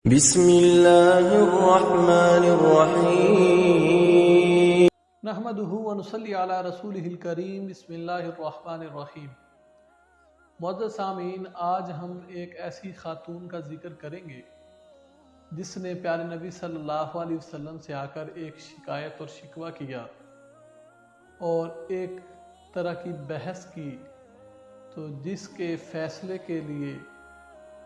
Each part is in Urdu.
بسم اللہ الرحمن الرحیم نحمدہ ونصلی علی رسولہ الکریم بسم اللہ الرحمن الرحیم۔ معزز سامعین، آج ہم ایک ایسی خاتون کا ذکر کریں گے جس نے پیارے نبی صلی اللہ علیہ وسلم سے آ کر ایک شکایت اور شکوہ کیا اور ایک طرح کی بحث کی، تو جس کے فیصلے کے لیے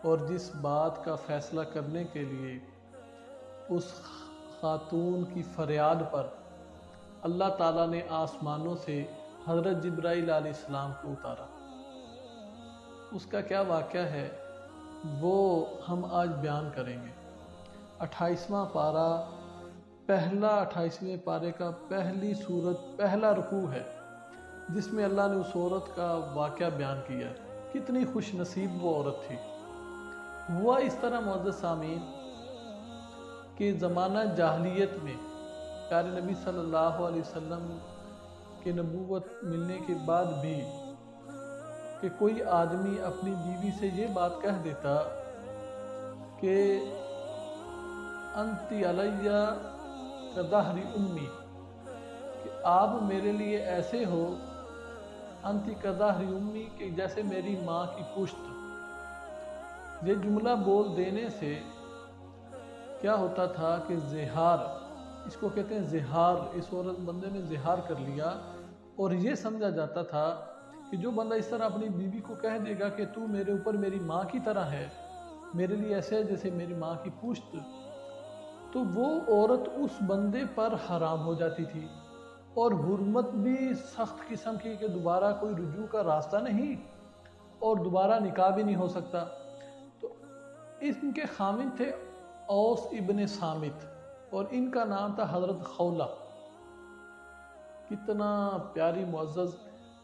اور جس بات کا فیصلہ کرنے کے لیے اس خاتون کی فریاد پر اللہ تعالیٰ نے آسمانوں سے حضرت جبرائیل علیہ السلام کو اتارا۔ اس کا کیا واقعہ ہے وہ ہم آج بیان کریں گے۔ 28واں پارہ، 28ویں پارے کا پہلی سورت پہلا رکوع ہے جس میں اللہ نے اس عورت کا واقعہ بیان کیا ہے۔ کتنی خوش نصیب وہ عورت تھی۔ ہوا اس طرح معزز سامعین کہ زمانہ جاہلیت میں پیارے نبی صلی اللہ علیہ وسلم کے نبوت ملنے کے بعد بھی کہ کوئی آدمی اپنی بیوی سے یہ بات کہہ دیتا کہ انتی علیہ کظہر امی، کہ آپ میرے لیے ایسے ہو، انتی کظہر امی، کہ جیسے میری ماں کی پشت۔ یہ جملہ بول دینے سے کیا ہوتا تھا کہ زہار، اس کو کہتے ہیں زہار، اس عورت بندے نے زہار کر لیا، اور یہ سمجھا جاتا تھا کہ جو بندہ اس طرح اپنی بیوی کو کہہ دے گا کہ تو میرے اوپر میری ماں کی طرح ہے، میرے لیے ایسے ہے جیسے میری ماں کی پشت، تو وہ عورت اس بندے پر حرام ہو جاتی تھی، اور حرمت بھی سخت قسم کی کہ دوبارہ کوئی رجوع کا راستہ نہیں اور دوبارہ نکاح بھی نہیں ہو سکتا۔ تو ان کے خامن تھے اوس ابن صامت، اور ان کا نام تھا حضرت خولہ۔ کتنا پیاری معزز،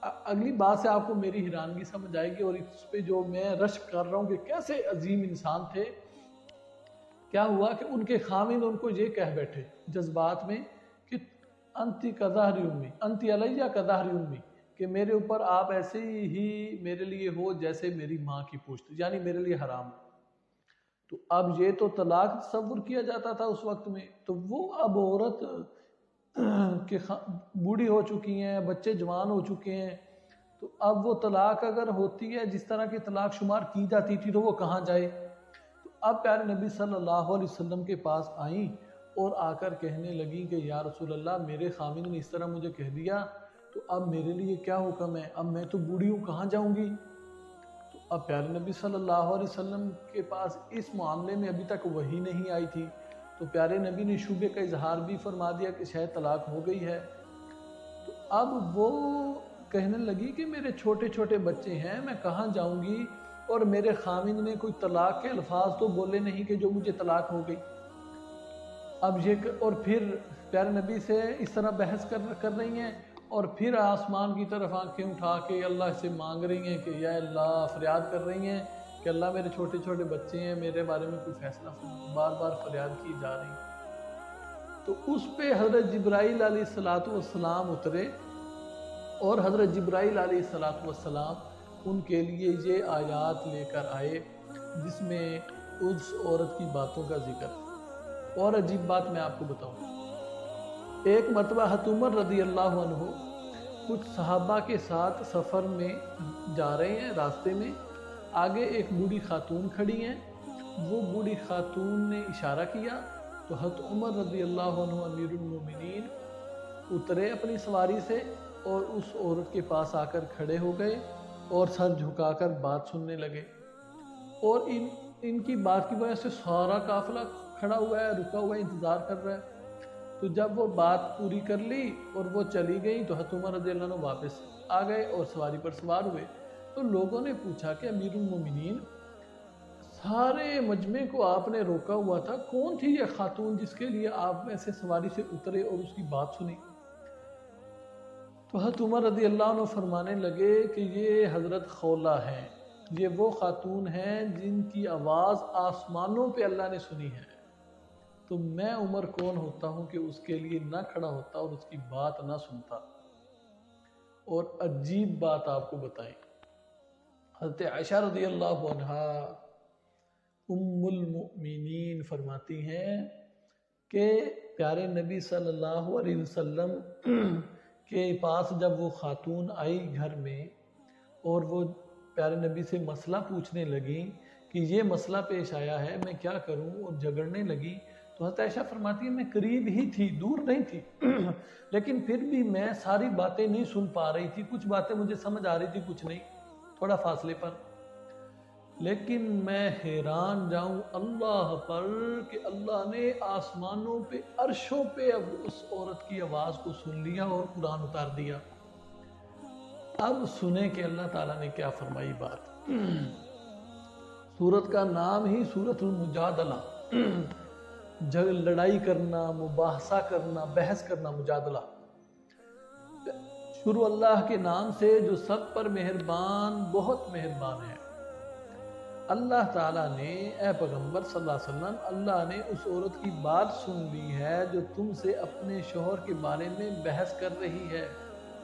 اگلی بات سے آپ کو میری حیرانگی سمجھ آئے گی، اور اس پہ جو میں رشک کر رہا ہوں کہ کیسے عظیم انسان تھے۔ کیا ہوا کہ ان کے خامن ان کو یہ کہہ بیٹھے جذبات میں کہ انتی کظہر امی، انتی علیہ کظہر امی، کہ میرے اوپر آپ ایسے ہی میرے لیے ہو جیسے میری ماں کی پشت، یعنی میرے لیے حرام ہو۔ تو اب یہ تو طلاق تصور کیا جاتا تھا اس وقت میں، تو وہ اب عورت کہ بوڑھی ہو چکی ہیں، بچے جوان ہو چکے ہیں، تو اب وہ طلاق اگر ہوتی ہے جس طرح کی طلاق شمار کی جاتی تھی تو وہ کہاں جائے۔ تو اب پیارے نبی صلی اللہ علیہ وسلم کے پاس آئیں اور آ کر کہنے لگیں کہ یا رسول اللہ، میرے خامن نے اس طرح مجھے کہہ دیا، تو اب میرے لیے کیا حکم ہے؟ اب میں تو بوڑھی ہوں، کہاں جاؤں گی؟ تو اب پیارے نبی صلی اللہ علیہ وسلم کے پاس اس معاملے میں ابھی تک وحی نہیں آئی تھی، تو پیارے نبی نے شبہ کا اظہار بھی فرما دیا کہ شاید طلاق ہو گئی ہے۔ تو اب وہ کہنے لگی کہ میرے چھوٹے چھوٹے بچے ہیں، میں کہاں جاؤں گی، اور میرے خامن نے کوئی طلاق کے الفاظ تو بولے نہیں کہ جو مجھے طلاق ہو گئی۔ اب یہ اور پھر پیارے نبی سے اس طرح بحث کر رہی ہیں، اور پھر آسمان کی طرف آنکھیں اٹھا کے اللہ سے مانگ رہی ہیں کہ یا اللہ، فریاد کر رہی ہیں کہ اللہ میرے چھوٹے چھوٹے بچے ہیں، میرے بارے میں کوئی فیصلہ فرما، بار بار فریاد کی جا رہی ہیں۔ تو اس پہ حضرت جبرائیل علیہ السلام اترے، اور حضرت جبرائیل علیہ السلام ان کے لیے یہ آیات لے کر آئے جس میں اس عورت کی باتوں کا ذکر۔ اور عجیب بات میں آپ کو بتاؤں، ایک مرتبہ حضرت عمر رضی اللہ عنہ کچھ صحابہ کے ساتھ سفر میں جا رہے ہیں، راستے میں آگے ایک بوڑھی خاتون کھڑی ہیں، وہ بوڑھی خاتون نے اشارہ کیا تو حضرت عمر رضی اللہ عنہ امیر المومنین اترے اپنی سواری سے، اور اس عورت کے پاس آ کر کھڑے ہو گئے اور سر جھکا کر بات سننے لگے، اور ان کی بات کی وجہ سے سارا قافلہ کھڑا ہوا ہے، رکا ہوا ہے، انتظار کر رہا ہے۔ تو جب وہ بات پوری کر لی اور وہ چلی گئی تو حضرت عمر رضی اللہ عنہ واپس آ گئے اور سواری پر سوار ہوئے۔ تو لوگوں نے پوچھا کہ امیر المومنین، سارے مجمع کو آپ نے روکا ہوا تھا، کون تھی یہ خاتون جس کے لیے آپ ایسے سواری سے اترے اور اس کی بات سنی؟ تو حضرت عمر رضی اللہ عنہ فرمانے لگے کہ یہ حضرت خولہ ہیں، یہ وہ خاتون ہیں جن کی آواز آسمانوں پہ اللہ نے سنی ہے، تو میں عمر کون ہوتا ہوں کہ اس کے لیے نہ کھڑا ہوتا اور اس کی بات نہ سنتا۔ اور عجیب بات آپ کو بتائیں، حضرت عائشہ رضی اللہ عنہا ام المؤمنین فرماتی ہیں کہ پیارے نبی صلی اللہ علیہ وسلم کے پاس جب وہ خاتون آئی گھر میں اور وہ پیارے نبی سے مسئلہ پوچھنے لگی کہ یہ مسئلہ پیش آیا ہے میں کیا کروں، اور جھگڑنے لگی، تو حضرت عائشہ فرماتی ہے میں قریب ہی تھی، دور نہیں تھی لیکن پھر بھی میں ساری باتیں نہیں سن پا رہی تھی، کچھ باتیں مجھے سمجھ آ رہی تھی کچھ نہیں، تھوڑا فاصلے پر، لیکن میں حیران جاؤں اللہ پر کہ اللہ نے آسمانوں پہ عرشوں پہ اب اس عورت کی آواز کو سن لیا اور قرآن اتار دیا۔ اب سنیں کہ اللہ تعالیٰ نے کیا فرمائی بات۔ سورت کا نام ہی سورت المجادلہ، لڑائی کرنا، مباحثہ کرنا، بحث کرنا، مجادلہ۔ شروع اللہ کے نام سے جو سب پر مہربان، بہت مہربان ہے۔ اللہ تعالیٰ نے، اے پیغمبر صلی اللہ علیہ وسلم، اللہ نے اس عورت کی بات سن لی ہے جو تم سے اپنے شوہر کے بارے میں بحث کر رہی ہے،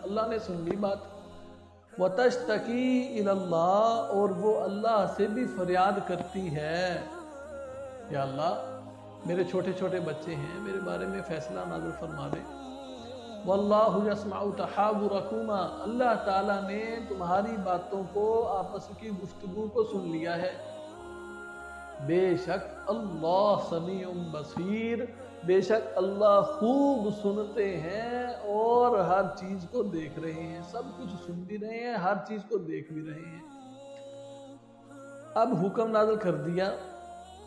اللہ نے سن لی بات۔ وَتَشْتَكِي إِلَى اللَّهِ، اور وہ اللہ سے بھی فریاد کرتی ہے، یا اللہ میرے چھوٹے چھوٹے بچے ہیں، میرے بارے میں فیصلہ نازل فرما دے۔ وَاللَّهُ يَسْمَعُ تَحَاوُرَكُمَا، اللہ تعالیٰ نے تمہاری باتوں کو، آپس کی گفتگو کو سن لیا ہے۔ بے شک اللہ سمیع بصیر، بے شک اللہ خوب سنتے ہیں اور ہر چیز کو دیکھ رہے ہیں، سب کچھ سن بھی رہے ہیں، ہر چیز کو دیکھ بھی رہے ہیں۔ اب حکم نازل کر دیا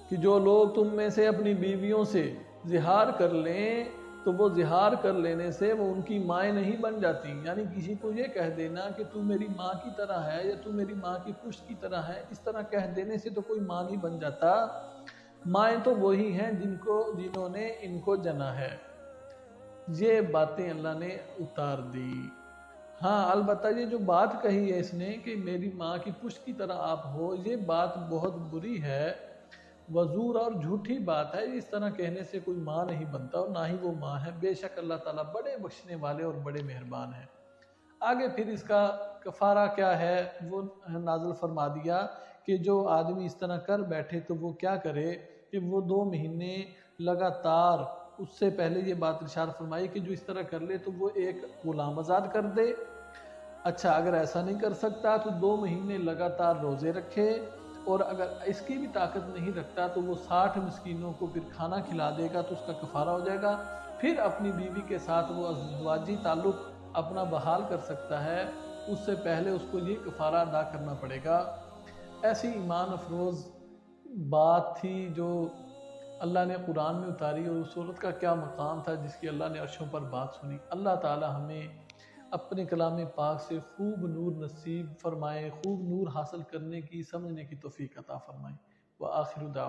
کہ جو لوگ تم میں سے اپنی بیویوں سے زہار کر لیں تو وہ زہار کر لینے سے وہ ان کی مائیں نہیں بن جاتی، یعنی کسی کو یہ کہہ دینا کہ تو میری ماں کی طرح ہے یا تو میری ماں کی پشت کی طرح ہے، اس طرح کہہ دینے سے تو کوئی ماں نہیں بن جاتا، مائیں تو وہی ہیں جنہوں نے ان کو جنا ہے۔ یہ باتیں اللہ نے اتار دی۔ ہاں البتہ یہ جو بات کہی ہے اس نے کہ میری ماں کی پشت کی طرح آپ ہو، یہ بات بہت بری ہے، وزور اور جھوٹی بات ہے، اس طرح کہنے سے کوئی ماں نہیں بنتا اور نہ ہی وہ ماں ہے، بے شک اللہ تعالیٰ بڑے بخشنے والے اور بڑے مہربان ہیں۔ آگے پھر اس کا کفارہ کیا ہے وہ نازل فرما دیا کہ جو آدمی اس طرح کر بیٹھے تو وہ کیا کرے کہ وہ 2 مہینے لگاتار، اس سے پہلے یہ بات ارشاد فرمائی کہ جو اس طرح کر لے تو وہ ایک غلام آزاد کر دے۔ اچھا اگر ایسا نہیں کر سکتا تو 2 مہینے لگاتار روزے رکھے، اور اگر اس کی بھی طاقت نہیں رکھتا تو وہ 60 مسکینوں کو پھر کھانا کھلا دے گا تو اس کا کفارہ ہو جائے گا۔ پھر اپنی بیوی کے ساتھ وہ ازدواجی تعلق اپنا بحال کر سکتا ہے، اس سے پہلے اس کو یہ کفارہ ادا کرنا پڑے گا۔ ایسی ایمان افروز بات تھی جو اللہ نے قرآن میں اتاری، اور اس عورت کا کیا مقام تھا جس کی اللہ نے عرشوں پر بات سنی۔ اللہ تعالی ہمیں اپنے کلام پاک سے خوب نور نصیب فرمائے، خوب نور حاصل کرنے کی، سمجھنے کی توفیق عطا فرمائے۔ وآخر دعوانا